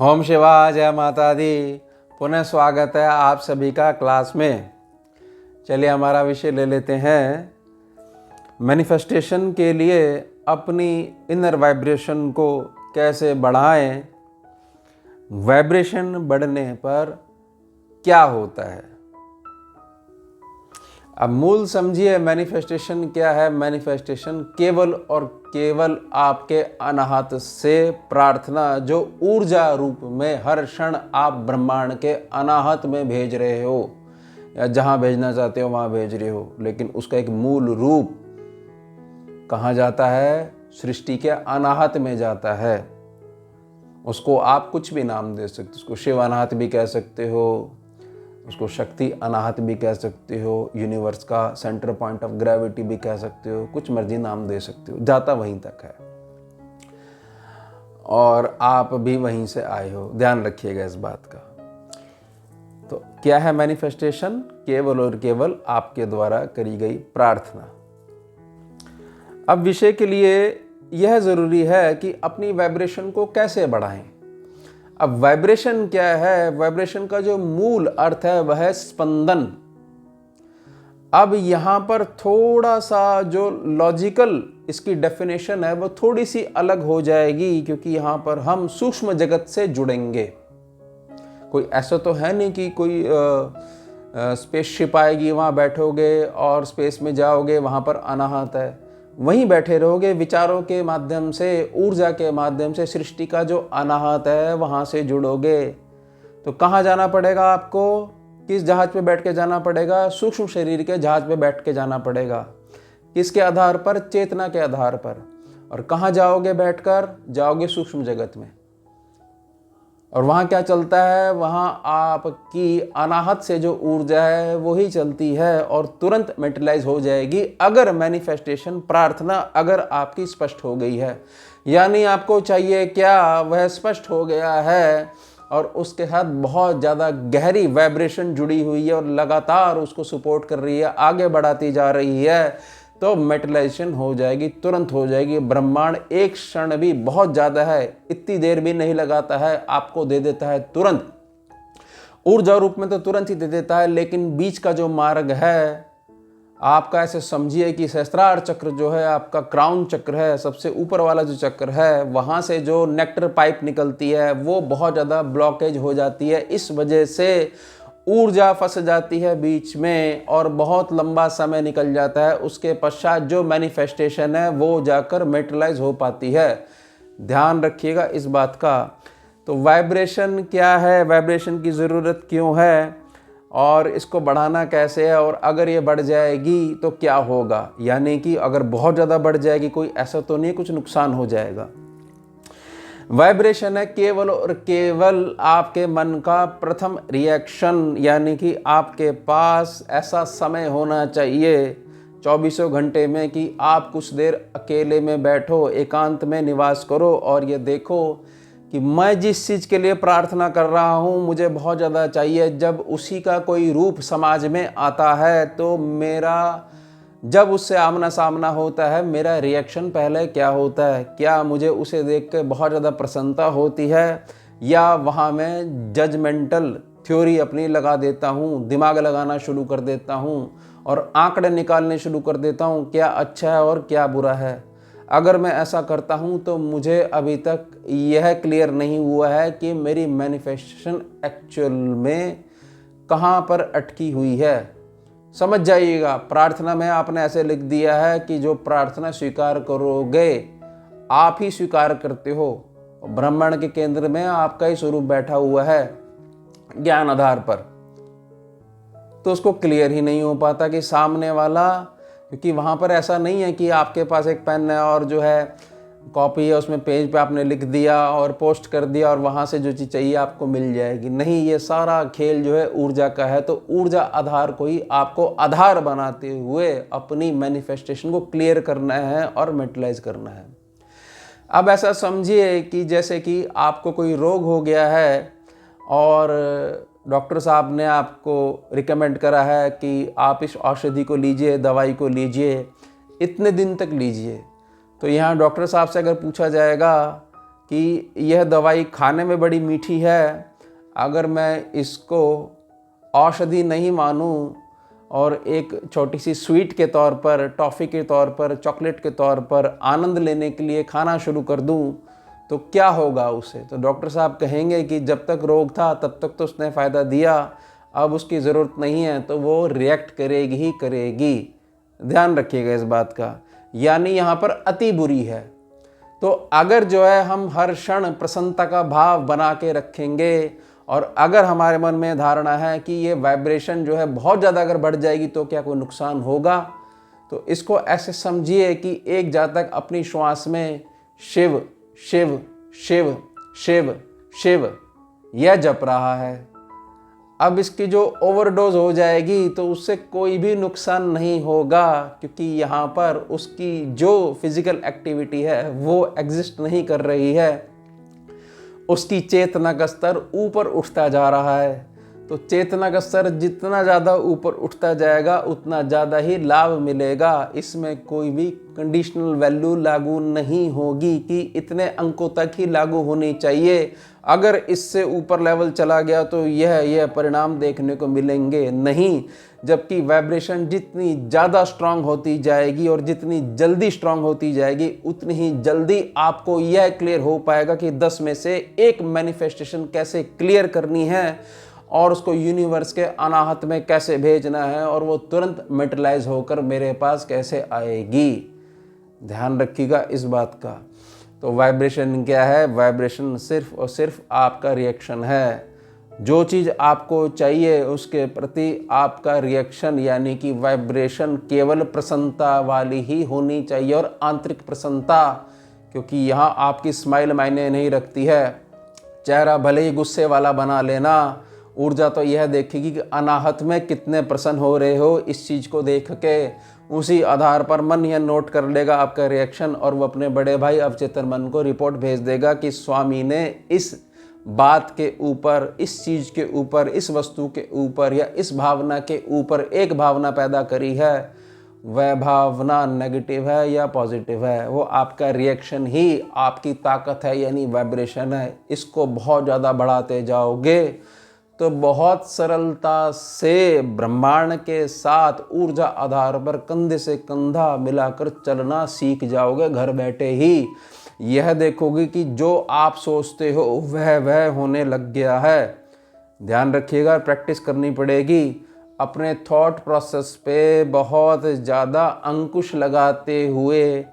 ओम शिवा जय माता दी। पुनः स्वागत है आप सभी का क्लास में। चलिए हमारा विषय ले लेते हैं। मैनिफेस्टेशन के लिए अपनी इनर वाइब्रेशन को कैसे बढ़ाएं, वाइब्रेशन बढ़ने पर क्या होता है। अब मूल समझिए मैनिफेस्टेशन क्या है। मैनिफेस्टेशन केवल और केवल आपके अनाहत से प्रार्थना जो ऊर्जा रूप में हर क्षण आप ब्रह्मांड के अनाहत में भेज रहे हो या जहां भेजना चाहते हो वहां भेज रहे हो, लेकिन उसका एक मूल रूप कहाँ जाता है? सृष्टि के अनाहत में जाता है। उसको आप कुछ भी नाम दे सकते हो। उसको शिव अनाहत भी कह सकते हो, उसको शक्ति अनाहत भी कह सकते हो, यूनिवर्स का सेंटर पॉइंट ऑफ ग्रेविटी भी कह सकते हो, कुछ मर्जी नाम दे सकते हो, जाता वहीं तक है और आप भी वहीं से आए हो। ध्यान रखिएगा इस बात का। तो क्या है मैनिफेस्टेशन? केवल और केवल आपके द्वारा करी गई प्रार्थना। अब विषय के लिए यह जरूरी है कि अपनी वाइब्रेशन को कैसे बढ़ाएं। अब वाइब्रेशन क्या है? वाइब्रेशन का जो मूल अर्थ है वह है स्पंदन। अब यहां पर थोड़ा सा जो लॉजिकल इसकी डेफिनेशन है वो थोड़ी सी अलग हो जाएगी, क्योंकि यहां पर हम सूक्ष्म जगत से जुड़ेंगे। कोई ऐसा तो है नहीं कि कोई स्पेसशिप आएगी, वहां बैठोगे और स्पेस में जाओगे, वहां पर अनाहत है, वहीं बैठे रहोगे। विचारों के माध्यम से, ऊर्जा के माध्यम से सृष्टि का जो अनाहत है वहां से जुड़ोगे। तो कहाँ जाना पड़ेगा आपको? किस जहाज पे बैठ के जाना पड़ेगा? सूक्ष्म शरीर के जहाज पे बैठ के जाना पड़ेगा। किसके आधार पर? चेतना के आधार पर। और कहाँ जाओगे? बैठकर जाओगे सूक्ष्म जगत में। और वहाँ क्या चलता है? वहाँ आपकी अनाहत से जो ऊर्जा है वही चलती है और तुरंत मेटेरियलाइज हो जाएगी अगर मैनिफेस्टेशन प्रार्थना अगर आपकी स्पष्ट हो गई है। यानी आपको चाहिए क्या? वह स्पष्ट हो गया है और उसके साथ बहुत ज़्यादा गहरी वाइब्रेशन जुड़ी हुई है और लगातार उसको सपोर्ट कर रही है, आगे बढ़ाती जा रही है, तो मेटेरियलाइजेशन हो जाएगी, तुरंत हो जाएगी। ब्रह्मांड एक क्षण भी, बहुत ज़्यादा है, इतनी देर भी नहीं लगाता है, आपको दे देता है तुरंत। ऊर्जा रूप में तो तुरंत ही दे देता है, लेकिन बीच का जो मार्ग है आपका, ऐसे समझिए कि सहस्त्रार चक्र जो है आपका क्राउन चक्र है, सबसे ऊपर वाला जो चक्र है, वहाँ से जो नेक्टर पाइप निकलती है वो बहुत ज़्यादा ब्लॉकेज हो जाती है। इस वजह से ऊर्जा फंस जाती है बीच में और बहुत लंबा समय निकल जाता है। उसके पश्चात जो मैनिफेस्टेशन है वो जाकर मेटेरियलाइज हो पाती है। ध्यान रखिएगा इस बात का। तो वाइब्रेशन क्या है? वाइब्रेशन की ज़रूरत क्यों है और इसको बढ़ाना कैसे है? और अगर ये बढ़ जाएगी तो क्या होगा? यानी कि अगर बहुत ज़्यादा बढ़ जाएगी, कोई ऐसा तो नहीं है कुछ नुकसान हो जाएगा। वाइब्रेशन है केवल और केवल आपके मन का प्रथम रिएक्शन। यानी कि आपके पास ऐसा समय होना चाहिए 24 घंटे में कि आप कुछ देर अकेले में बैठो, एकांत में निवास करो और ये देखो कि मैं जिस चीज़ के लिए प्रार्थना कर रहा हूँ मुझे बहुत ज़्यादा चाहिए। जब उसी का कोई रूप समाज में आता है तो मेरा, जब उससे आमना सामना होता है, मेरा रिएक्शन पहले क्या होता है? क्या मुझे उसे देख के बहुत ज़्यादा प्रसन्नता होती है या वहाँ मैं जजमेंटल थ्योरी अपनी लगा देता हूँ, दिमाग लगाना शुरू कर देता हूँ और आंकड़े निकालने शुरू कर देता हूँ क्या अच्छा है और क्या बुरा है? अगर मैं ऐसा करता हूँ तो मुझे अभी तक यह क्लियर नहीं हुआ है कि मेरी मैनिफेस्टेशन एक्चुअल में कहाँ पर अटकी हुई है। समझ जाइएगा, प्रार्थना में आपने ऐसे लिख दिया है कि जो प्रार्थना स्वीकार करोगे आप ही स्वीकार करते हो। ब्रह्मांड के केंद्र में आपका ही स्वरूप बैठा हुआ है ज्ञान आधार पर। तो उसको क्लियर ही नहीं हो पाता कि सामने वाला, क्योंकि वहाँ पर ऐसा नहीं है कि आपके पास एक पेन है और जो है कॉपी है, उसमें पेज पे आपने लिख दिया और पोस्ट कर दिया और वहाँ से जो चीज़ चाहिए आपको मिल जाएगी। नहीं, ये सारा खेल जो है ऊर्जा का है। तो ऊर्जा आधार को ही आपको आधार बनाते हुए अपनी मैनिफेस्टेशन को क्लियर करना है और मेटेरियलाइज करना है। अब ऐसा समझिए कि जैसे कि आपको कोई रोग हो गया है और डॉक्टर साहब ने आपको रिकमेंड करा है कि आप इस औषधि को लीजिए, दवाई को लीजिए, इतने दिन तक लीजिए। तो यहाँ डॉक्टर साहब से अगर पूछा जाएगा कि यह दवाई खाने में बड़ी मीठी है, अगर मैं इसको औषधि नहीं मानूं और एक छोटी सी स्वीट के तौर पर, टॉफ़ी के तौर पर, चॉकलेट के तौर पर आनंद लेने के लिए खाना शुरू कर दूं तो क्या होगा उसे? तो डॉक्टर साहब कहेंगे कि जब तक रोग था तब तक तो उसने फ़ायदा दिया, अब उसकी ज़रूरत नहीं है, तो वो रिएक्ट करेगी ही करेगी। ध्यान रखिएगा इस बात का। यानी यहाँ पर अति बुरी है। तो अगर जो है हम हर क्षण प्रसन्नता का भाव बना के रखेंगे और अगर हमारे मन में धारणा है कि ये वाइब्रेशन जो है बहुत ज़्यादा अगर बढ़ जाएगी तो क्या कोई नुकसान होगा, तो इसको ऐसे समझिए कि एक जातक अपनी श्वास में शिव शिव शिव शिव शिव यह जप रहा है। अब इसकी जो ओवरडोज हो जाएगी तो उससे कोई भी नुकसान नहीं होगा, क्योंकि यहाँ पर उसकी जो फिजिकल एक्टिविटी है वो एग्जिस्ट नहीं कर रही है। उसकी चेतना का स्तर ऊपर उठता जा रहा है। तो चेतना का स्तर जितना ज़्यादा ऊपर उठता जाएगा उतना ज़्यादा ही लाभ मिलेगा। इसमें कोई भी कंडीशनल वैल्यू लागू नहीं होगी कि इतने अंकों तक ही लागू होनी चाहिए, अगर इससे ऊपर लेवल चला गया तो यह परिणाम देखने को मिलेंगे नहीं। जबकि वाइब्रेशन जितनी ज़्यादा स्ट्रांग होती जाएगी और जितनी जल्दी स्ट्रांग होती जाएगी उतनी ही जल्दी आपको यह क्लियर हो पाएगा कि 10 में से एक मैनिफेस्टेशन कैसे क्लियर करनी है और उसको यूनिवर्स के अनाहत में कैसे भेजना है और वो तुरंत मेटेरियलाइज होकर मेरे पास कैसे आएगी। ध्यान रखिएगा इस बात का। तो वाइब्रेशन क्या है? वाइब्रेशन सिर्फ और सिर्फ आपका रिएक्शन है। जो चीज़ आपको चाहिए उसके प्रति आपका रिएक्शन यानी कि वाइब्रेशन केवल प्रसन्नता वाली ही होनी चाहिए और आंतरिक प्रसन्नता, क्योंकि यहाँ आपकी स्माइल मायने नहीं रखती है। चेहरा भले ही गुस्से वाला बना लेना, ऊर्जा तो यह देखेगी कि अनाहत में कितने प्रसन्न हो रहे हो। इस चीज़ को देख के उसी आधार पर मन यह नोट कर लेगा आपका रिएक्शन और वो अपने बड़े भाई अवचेतन मन को रिपोर्ट भेज देगा कि स्वामी ने इस बात के ऊपर, इस चीज़ के ऊपर, इस वस्तु के ऊपर या इस भावना के ऊपर एक भावना पैदा करी है। वह भावना नेगेटिव है या पॉजिटिव है, वो आपका रिएक्शन ही आपकी ताकत है यानी वाइब्रेशन है। इसको बहुत ज़्यादा बढ़ाते जाओगे तो बहुत सरलता से ब्रह्मांड के साथ ऊर्जा आधार पर कंधे से कंधा मिलाकर चलना सीख जाओगे घर बैठे ही। यह देखोगे कि जो आप सोचते हो वह होने लग गया है। ध्यान रखिएगा, प्रैक्टिस करनी पड़ेगी। अपने थॉट प्रोसेस पे बहुत ज़्यादा अंकुश लगाते हुए,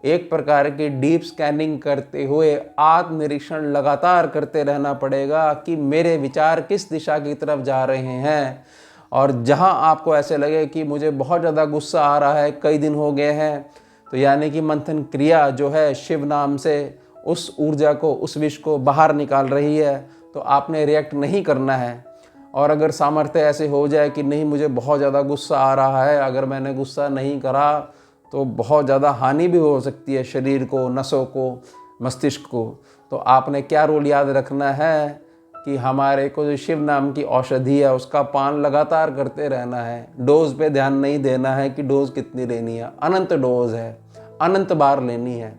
एक प्रकार की डीप स्कैनिंग करते हुए आत्मनिरीक्षण लगातार करते रहना पड़ेगा कि मेरे विचार किस दिशा की तरफ जा रहे हैं। और जहां आपको ऐसे लगे कि मुझे बहुत ज़्यादा गुस्सा आ रहा है, कई दिन हो गए हैं, तो यानी कि मंथन क्रिया जो है शिव नाम से उस ऊर्जा को, उस विष को बाहर निकाल रही है, तो आपने रिएक्ट नहीं करना है। और अगर सामर्थ्य ऐसे हो जाए कि नहीं मुझे बहुत ज़्यादा गुस्सा आ रहा है, अगर मैंने गुस्सा नहीं करा तो बहुत ज़्यादा हानि भी हो सकती है शरीर को, नसों को, मस्तिष्क को, तो आपने क्या रूल याद रखना है कि हमारे को जो शिव नाम की औषधि है उसका पान लगातार करते रहना है। डोज पे ध्यान नहीं देना है कि डोज कितनी लेनी है, अनंत डोज है, अनंत बार लेनी है,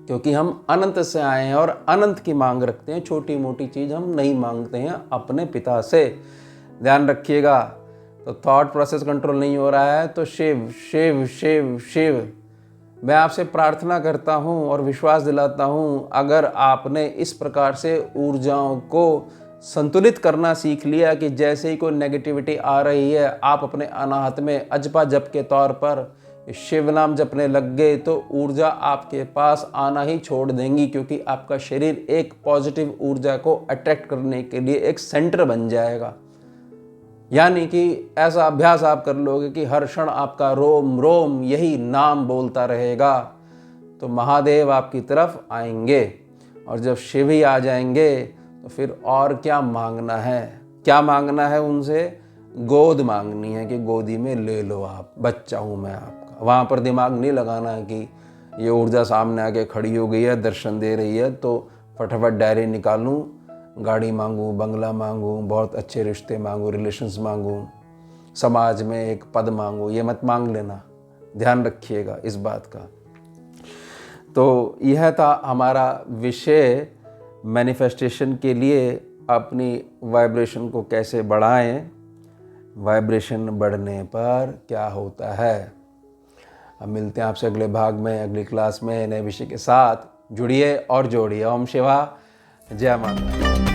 क्योंकि हम अनंत से आए हैं और अनंत की मांग रखते हैं। छोटी मोटी चीज़ हम नहीं मांगते हैं अपने पिता से। ध्यान रखिएगा। तो थॉट प्रोसेस कंट्रोल नहीं हो रहा है तो शिव शिव शिव शिव। मैं आपसे प्रार्थना करता हूँ और विश्वास दिलाता हूँ, अगर आपने इस प्रकार से ऊर्जाओं को संतुलित करना सीख लिया कि जैसे ही कोई नेगेटिविटी आ रही है आप अपने अनाहत में अजपा जप के तौर पर शिव नाम जपने लग गए, तो ऊर्जा आपके पास आना ही छोड़ देंगी, क्योंकि आपका शरीर एक पॉजिटिव ऊर्जा को अट्रैक्ट करने के लिए एक सेंटर बन जाएगा। यानी कि ऐसा अभ्यास आप कर लोगे कि हर क्षण आपका रोम रोम यही नाम बोलता रहेगा, तो महादेव आपकी तरफ आएंगे। और जब शिव ही आ जाएंगे तो फिर और क्या मांगना है? क्या मांगना है उनसे? गोद मांगनी है कि गोदी में ले लो आप, बच्चा हूँ मैं आपका। वहाँ पर दिमाग नहीं लगाना है कि ये ऊर्जा सामने आके खड़ी हो गई है, दर्शन दे रही है तो फटाफट डायरी निकालूं, गाड़ी मांगूं, बंगला मांगूं, बहुत अच्छे रिश्ते मांगूं, रिलेशंस मांगूं, समाज में एक पद मांगूं, ये मत मांग लेना। ध्यान रखिएगा इस बात का। तो यह था हमारा विषय, मैनिफेस्टेशन के लिए अपनी वाइब्रेशन को कैसे बढ़ाएं, वाइब्रेशन बढ़ने पर क्या होता है। अब मिलते हैं आपसे अगले भाग में, अगली क्लास में नए विषय के साथ। जुड़िए और जोड़िए। ओम शिवा, जय माता।